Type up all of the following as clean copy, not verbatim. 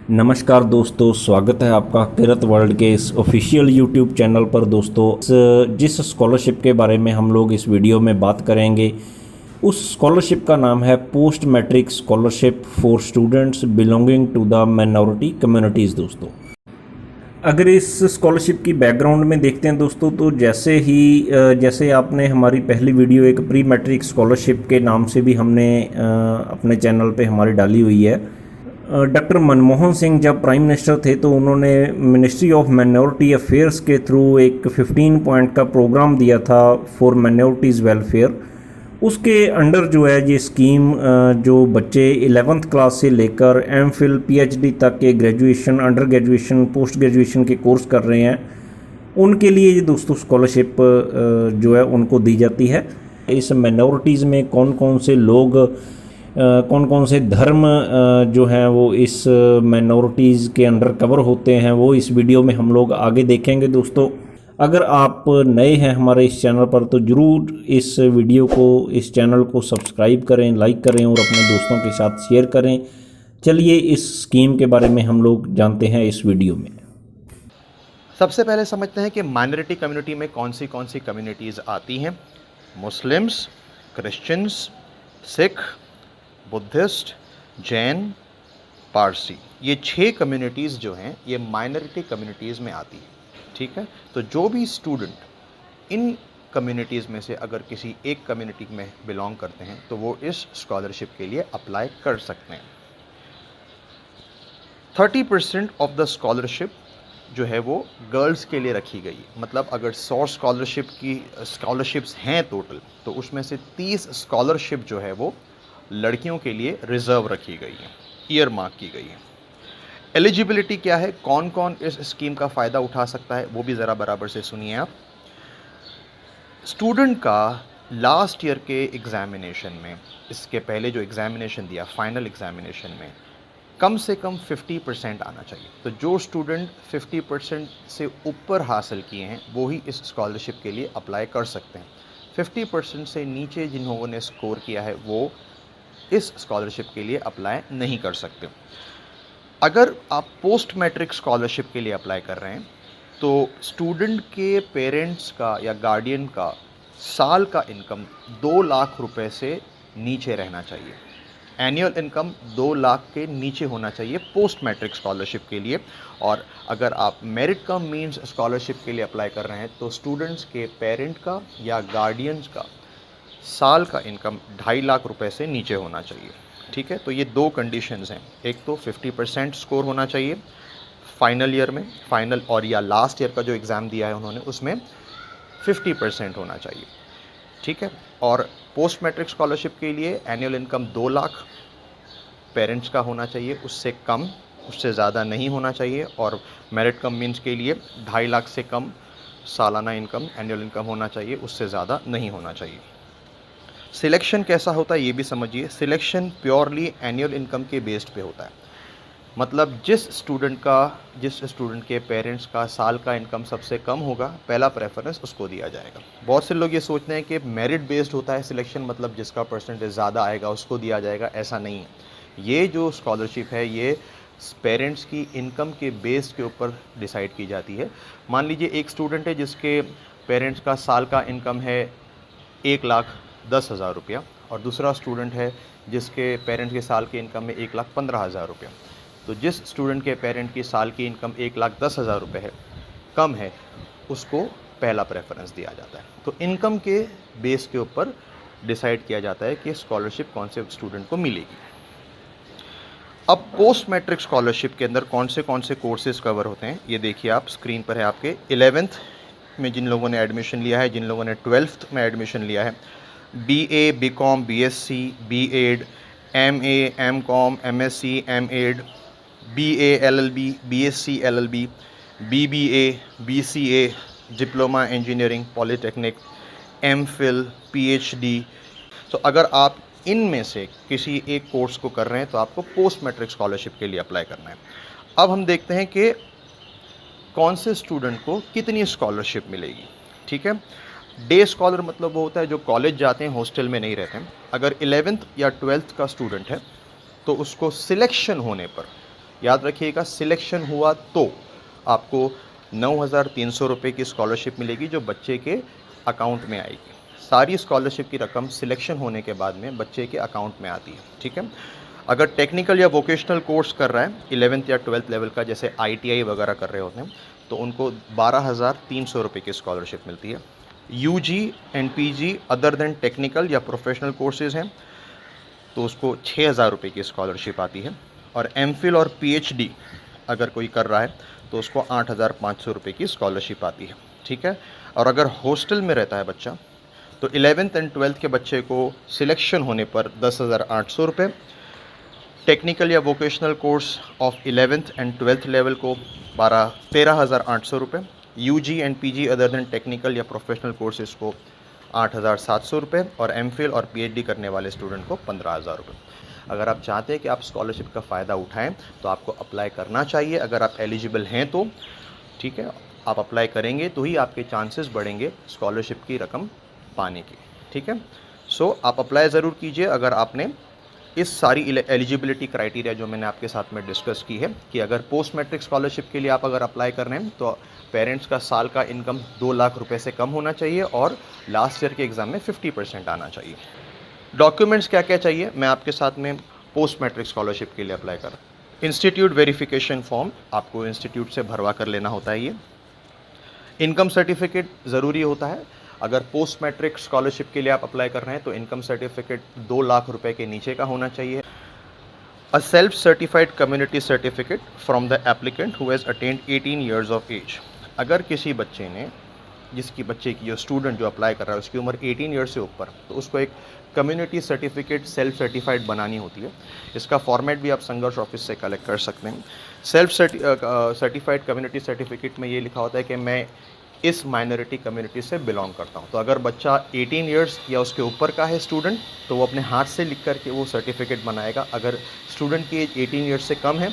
नमस्कार दोस्तों, स्वागत है आपका किरत वर्ल्ड के इस ऑफिशियल यूट्यूब चैनल पर। दोस्तों, जिस स्कॉलरशिप के बारे में हम लोग इस वीडियो में बात करेंगे, उस स्कॉलरशिप का नाम है post matric scholarship for students belonging to the minority communities. दोस्तों, अगर इस स्कॉलरशिप की बैकग्राउंड में देखते हैं दोस्तों, तो जैसे आपने हमारी पहली वीडियो एक प्री मैट्रिक स्कॉलरशिप के नाम से भी हमने अपने चैनल पे हमारी डाली हुई है। डॉक्टर मनमोहन सिंह जब प्राइम मिनिस्टर थे तो उन्होंने मिनिस्ट्री ऑफ माइनॉरिटी अफेयर्स के थ्रू एक 15 पॉइंट का प्रोग्राम दिया था फॉर माइनॉरिटीज़ वेलफेयर। उसके अंडर जो है ये स्कीम, जो बच्चे 11th क्लास से लेकर एमफिल पीएचडी तक के graduation, under graduation, post graduation के कोर्स कर रहे हैं, उनके लिए ये दोस्तों स्कॉलरशिप जो है उनको दी जाती है। इस माइनॉरिटीज़ में कौन कौन से लोग, कौन कौन से धर्म जो हैं वो इस माइनॉरिटीज़ के अंडर कवर होते हैं, वो इस वीडियो में हम लोग आगे देखेंगे। दोस्तों, अगर आप नए हैं हमारे इस चैनल पर तो ज़रूर इस वीडियो को, इस चैनल को सब्सक्राइब करें, लाइक करें और अपने दोस्तों के साथ शेयर करें। चलिए इस स्कीम के बारे में हम लोग जानते हैं इस वीडियो में। सबसे पहले समझते हैं कि माइनॉरिटी कम्युनिटी में कौन सी कम्युनिटीज़ आती हैं। Muslims, Christians, Sikh, Buddhist, Jain, Parsi, ये 6 कम्युनिटीज़ जो हैं ये माइनॉरिटी कम्युनिटीज़ में आती हैं। ठीक है, तो जो भी स्टूडेंट इन कम्युनिटीज़ में से अगर किसी एक कम्युनिटी में बिलोंग करते हैं तो वो इस स्कॉलरशिप के लिए अप्लाई कर सकते हैं। 30% ऑफ द स्कॉलरशिप जो है वो गर्ल्स के लिए रखी गई है। मतलब अगर 100 स्कॉलरशिप्स हैं टोटल, तो उसमें से 30 स्कॉलरशिप जो है वो लड़कियों के लिए रिजर्व रखी गई है, ईयर मार्क की गई है। एलिजिबिलिटी क्या है, कौन कौन इस स्कीम का फ़ायदा उठा सकता है, वो भी ज़रा बराबर से सुनिए आप। स्टूडेंट का लास्ट ईयर के एग्ज़ामिनेशन में, इसके पहले जो एग्ज़ामिनेशन दिया फाइनल एग्ज़ामिनेशन में, कम से कम 50% आना चाहिए। तो जो स्टूडेंट 50% से ऊपर हासिल किए हैं वो ही इस स्कॉलरशिप के लिए अप्लाई कर सकते हैं। 50% से नीचे जिन लोगों ने स्कोर किया है वो इस स्कॉलरशिप के लिए अप्लाई नहीं कर सकते। अगर आप पोस्ट मैट्रिक स्कॉलरशिप के लिए अप्लाई कर रहे हैं तो स्टूडेंट के पेरेंट्स का या गार्डियन का साल का इनकम 2 लाख रुपए से नीचे रहना चाहिए। एनुअल इनकम 2 लाख के नीचे होना चाहिए पोस्ट मैट्रिक स्कॉलरशिप के लिए। और अगर आप मेरिट कम मींस स्कॉलरशिप के लिए अप्लाई कर रहे हैं तो स्टूडेंट्स के पेरेंट का या गार्डियंस का साल का इनकम 2.5 लाख रुपए से नीचे होना चाहिए। ठीक है, तो ये 2 कंडीशंस हैं। एक तो 50% स्कोर होना चाहिए फाइनल ईयर में, फाइनल और या लास्ट ईयर का जो एग्ज़ाम दिया है उन्होंने उसमें 50% होना चाहिए। ठीक है, और पोस्ट मैट्रिक स्कॉलरशिप के लिए एनुअल इनकम 2 लाख पेरेंट्स का होना चाहिए, उससे कम, उससे ज़्यादा नहीं होना चाहिए। और मेरिट कम मीन्स के लिए 2.5 लाख से कम सालाना इनकम, एनुअल इनकम होना चाहिए, उससे ज़्यादा नहीं होना चाहिए। सिलेक्शन कैसा होता है ये भी समझिए। सिलेक्शन प्योरली एनुअल इनकम के बेस्ड पे होता है। मतलब जिस स्टूडेंट के पेरेंट्स का साल का इनकम सबसे कम होगा, पहला प्रेफरेंस उसको दिया जाएगा। बहुत से लोग ये सोचते हैं कि मेरिट बेस्ड होता है सिलेक्शन, मतलब जिसका परसेंटेज ज़्यादा आएगा उसको दिया जाएगा। ऐसा नहीं है। ये जो स्कॉलरशिप है ये पेरेंट्स की इनकम के बेस के ऊपर डिसाइड की जाती है। मान लीजिए एक स्टूडेंट है जिसके पेरेंट्स का साल का इनकम है 1,10,000 रुपया, और दूसरा स्टूडेंट है जिसके पेरेंट्स के साल की इनकम है 1,15,000 रुपया। तो जिस स्टूडेंट के पेरेंट की साल की इनकम 1,10,000 रुपये है, कम है, उसको पहला प्रेफरेंस दिया जाता है। तो इनकम के बेस के ऊपर डिसाइड किया जाता है कि स्कॉलरशिप कौन से स्टूडेंट को मिलेगी। अब पोस्ट मैट्रिक स्कॉलरशिप के अंदर कौन से कोर्सेज कवर होते हैं ये देखिए आप, स्क्रीन पर है आपके। 11th में जिन लोगों ने एडमिशन लिया है, जिन लोगों ने 12th में एडमिशन लिया है, BA, BCom, BSc, B.Ed, MA, MCom, MSc, M.Ed, BA LLB, BSc LLB, BBA, BCA, diploma engineering, polytechnic, MPhil, PhD। तो अगर आप इनमें से किसी एक कोर्स को कर रहे हैं तो आपको पोस्ट मैट्रिक स्कॉलरशिप के लिए अप्लाई करना है। अब हम देखते हैं कि कौन से स्टूडेंट को कितनी स्कॉलरशिप मिलेगी। ठीक है, डे स्कॉलर मतलब वो होता है जो कॉलेज जाते हैं, हॉस्टल में नहीं रहते हैं। अगर 11th या 12th का स्टूडेंट है तो उसको सिलेक्शन होने पर याद रखिएगा, सिलेक्शन हुआ तो आपको 9,300 रुपये की स्कॉलरशिप मिलेगी जो बच्चे के अकाउंट में आएगी। सारी स्कॉलरशिप की रकम सिलेक्शन होने के बाद में बच्चे के अकाउंट में आती है, ठीक है। अगर टेक्निकल या वोकेशनल कोर्स कर रहा है 11th या 12th लेवल का, जैसे ITI वगैरह कर रहे होते हैं, तो उनको 12,300 रुपये की स्कॉलरशिप मिलती है। UG and PG other than technical या प्रोफेशनल कोर्सेज़ हैं तो उसको 6,000 रुपये की स्कॉलरशिप आती है। और MPhil और PhD अगर कोई कर रहा है तो उसको 8,500 रुपये की स्कॉलरशिप आती है, ठीक है। और अगर हॉस्टल में रहता है बच्चा तो 11th एंड 12th के बच्चे को सिलेक्शन होने पर 10,800 रुपये, टेक्निकल या vocational course of 11th and 12th level को 13,800 रुपये, UG and PG other than technical या प्रोफेशनल कोर्सेज को 8,700 रुपये और MPhil और PhD करने वाले स्टूडेंट को 15,000 रुपये। अगर आप चाहते हैं कि आप स्कॉलरशिप का फ़ायदा उठाएं तो आपको अप्लाई करना चाहिए। अगर आप एलिजिबल हैं तो ठीक है, आप अप्लाई करेंगे तो ही आपके चांसेस बढ़ेंगे स्कॉलरशिप की रकम पाने की, ठीक है। सो आप अप्लाई ज़रूर कीजिए अगर आपने इस सारी एलिजिबिलिटी क्राइटेरिया जो मैंने आपके साथ में डिस्कस की है कि अगर पोस्ट मैट्रिक स्कॉलरशिप के लिए आप अगर अप्लाई कर रहे हैं तो पेरेंट्स का साल का इनकम 2 लाख रुपए से कम होना चाहिए और लास्ट ईयर के एग्ज़ाम में 50% आना चाहिए। डॉक्यूमेंट्स क्या क्या चाहिए, मैं आपके साथ में पोस्ट मैट्रिक स्कॉलरशिप के लिए अप्लाई कर रहा हूँ। इंस्टीट्यूट वेरिफिकेशन फॉर्म आपको इंस्टीट्यूट से भरवा कर लेना होता है। ये इनकम सर्टिफिकेट ज़रूरी होता है। अगर पोस्ट मैट्रिक स्कॉलरशिप के लिए आप अप्लाई कर रहे हैं तो इनकम सर्टिफिकेट 2 लाख रुपए के नीचे का होना चाहिए। A self certified community certificate from the applicant who has attend 18 years of age. अगर किसी बच्चे ने, जिसकी बच्चे की जो स्टूडेंट जो अप्लाई कर रहा है उसकी उम्र 18 ईयर्स से ऊपर, तो उसको एक कम्युनिटी सर्टिफिकेट सेल्फ सर्टिफाइड बनानी होती है। इसका फॉर्मेट भी आप संघर्ष ऑफिस से कलेक्ट कर सकते हैं। सेल्फ सर्टिफाइड कम्युनिटी सर्टिफिकेट में ये लिखा होता है कि मैं इस माइनॉरिटी कम्युनिटी से बिलोंग करता हूँ। तो अगर बच्चा 18 इयर्स या उसके ऊपर का है स्टूडेंट तो वो अपने हाथ से लिख करके वो सर्टिफिकेट बनाएगा। अगर स्टूडेंट की एज 18 इयर्स से कम है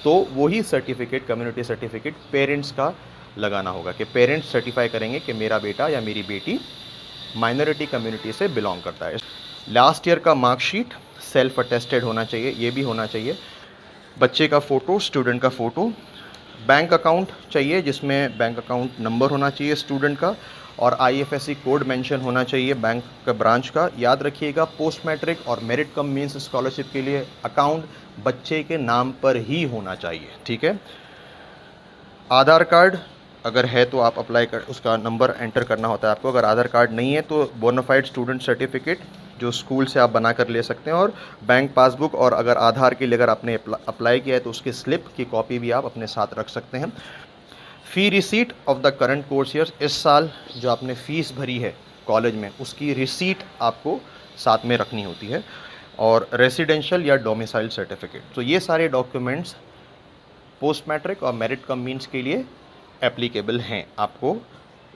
तो वही सर्टिफिकेट, कम्युनिटी सर्टिफिकेट पेरेंट्स का लगाना होगा कि पेरेंट्स सर्टिफाई करेंगे कि मेरा बेटा या मेरी बेटी माइनॉरिटी कम्युनिटी से बिलोंग करता है। लास्ट ईयर का मार्कशीट सेल्फ अटेस्टेड होना चाहिए, ये भी होना चाहिए। बच्चे का फ़ोटो, स्टूडेंट का फ़ोटो, बैंक अकाउंट चाहिए जिसमें बैंक अकाउंट नंबर होना चाहिए स्टूडेंट का और IFSC कोड मेंशन होना चाहिए बैंक का, ब्रांच का। याद रखिएगा पोस्ट मैट्रिक और मेरिट कम मीन्स स्कॉलरशिप के लिए अकाउंट बच्चे के नाम पर ही होना चाहिए, ठीक है। आधार कार्ड अगर है तो आप अप्लाई कर, उसका नंबर एंटर करना होता है आपको। अगर आधार कार्ड नहीं है तो बोनाफाइड स्टूडेंट सर्टिफिकेट जो स्कूल से आप बना कर ले सकते हैं और बैंक पासबुक, और अगर आधार के लिए अगर आपने अप्लाई किया है तो उसकी स्लिप की कॉपी भी आप अपने साथ रख सकते हैं। Fee receipt of the current course year, इस साल जो आपने फ़ीस भरी है कॉलेज में उसकी रिसीट आपको साथ में रखनी होती है। और रेसिडेंशियल या डोमिसाइल सर्टिफिकेट, तो ये सारे डॉक्यूमेंट्स पोस्ट मैट्रिक और मेरिट कम मीन्स के लिए एप्लीकेबल हैं। आपको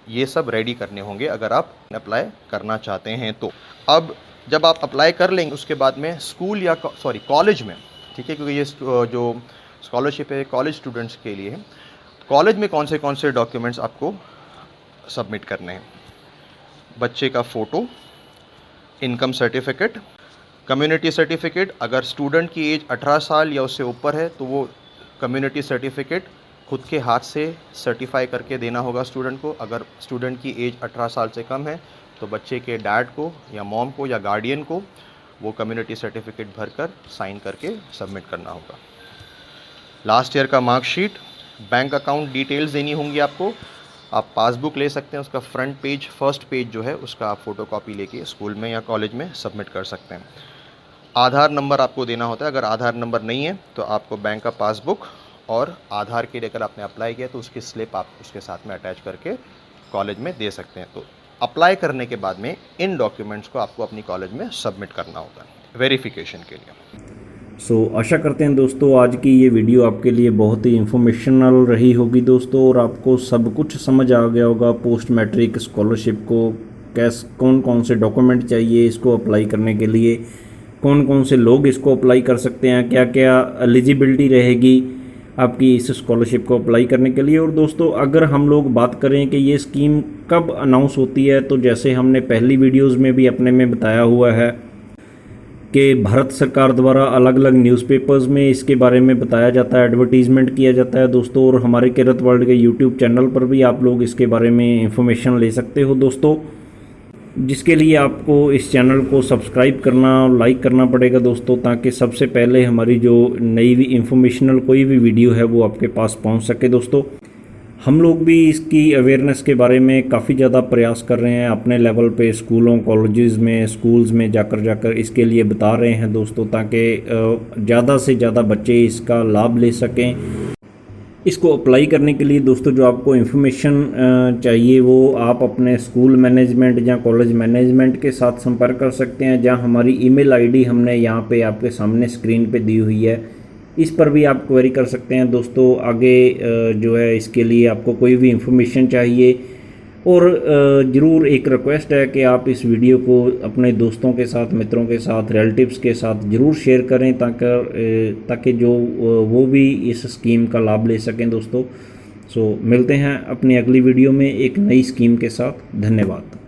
ये सब रेडी करने होंगे अगर आप अप्लाई करना चाहते हैं तो। अब जब आप अप्लाई कर लेंगे उसके बाद में स्कूल या कॉलेज में, ठीक है, क्योंकि ये जो स्कॉलरशिप है कॉलेज स्टूडेंट्स के लिए है, कॉलेज में कौन से डॉक्यूमेंट्स आपको सबमिट करने हैं। बच्चे का photo, income certificate, community certificate. अगर स्टूडेंट की एज 18 साल या उससे ऊपर है तो वो कम्युनिटी सर्टिफिकेट खुद के हाथ से सर्टिफाई करके देना होगा स्टूडेंट को। अगर स्टूडेंट की एज 18 साल से कम है तो बच्चे के डैड को या मॉम को या गार्डियन को वो कम्युनिटी सर्टिफिकेट भरकर साइन करके सबमिट करना होगा। लास्ट ईयर का मार्कशीट, बैंक अकाउंट डिटेल्स देनी होंगी आपको। आप पासबुक ले सकते हैं, उसका फ्रंट पेज, फर्स्ट पेज जो है उसका आप फ़ोटोकॉपी लेके स्कूल में या कॉलेज में सबमिट कर सकते हैं। आधार नंबर आपको देना होता है। अगर आधार नंबर नहीं है तो आपको बैंक का पासबुक और आधार के लिए अगर आपने अप्लाई किया तो उसकी स्लिप आप उसके साथ में अटैच करके कॉलेज में दे सकते हैं। तो अप्लाई करने के बाद में इन डॉक्यूमेंट्स को आपको अपनी कॉलेज में सबमिट करना होता है वेरिफिकेशन के लिए। आशा करते हैं दोस्तों आज की ये वीडियो आपके लिए बहुत ही इंफॉर्मेशनल रही होगी दोस्तों, और आपको सब कुछ समझ आ गया होगा पोस्ट मैट्रिक स्कॉलरशिप को कौन कौन से डॉक्यूमेंट चाहिए इसको अप्लाई करने के लिए, कौन कौन से लोग इसको अप्लाई कर सकते हैं, क्या क्या एलिजिबिलिटी रहेगी आपकी इस स्कॉलरशिप को अप्लाई करने के लिए। और दोस्तों अगर हम लोग बात करें कि ये स्कीम कब अनाउंस होती है, तो जैसे हमने पहली वीडियोस में भी अपने में बताया हुआ है कि भारत सरकार द्वारा अलग अलग न्यूज़पेपर्स में इसके बारे में बताया जाता है, एडवर्टीज़मेंट किया जाता है दोस्तों। और हमारे किरत वर्ल्ड के यूट्यूब चैनल पर भी आप लोग इसके बारे में इंफॉर्मेशन ले सकते हो दोस्तों, जिसके लिए आपको इस चैनल को सब्सक्राइब करना और लाइक करना पड़ेगा दोस्तों, ताकि सबसे पहले हमारी जो नई भी इंफॉर्मेशनल कोई भी वीडियो है वो आपके पास पहुंच सके दोस्तों। हम लोग भी इसकी अवेयरनेस के बारे में काफ़ी ज़्यादा प्रयास कर रहे हैं अपने लेवल पे, स्कूलों कॉलेजेस में स्कूल्स में जाकर इसके लिए बता रहे हैं दोस्तों, ताकि ज़्यादा से ज़्यादा बच्चे इसका लाभ ले सकें। इसको अप्लाई करने के लिए दोस्तों जो आपको इन्फॉर्मेशन चाहिए वो आप अपने स्कूल मैनेजमेंट या कॉलेज मैनेजमेंट के साथ संपर्क कर सकते हैं, जहां हमारी ईमेल आईडी हमने यहाँ पे आपके सामने स्क्रीन पे दी हुई है, इस पर भी आप क्वेरी कर सकते हैं दोस्तों। आगे जो है इसके लिए आपको कोई भी इंफॉर्मेशन चाहिए, और ज़रूर एक रिक्वेस्ट है कि आप इस वीडियो को अपने दोस्तों के साथ, मित्रों के साथ, रिलेटिव्स के साथ ज़रूर शेयर करें, ताकि जो वो भी इस स्कीम का लाभ ले सकें दोस्तों। सो मिलते हैं अपनी अगली वीडियो में एक नई स्कीम के साथ। धन्यवाद।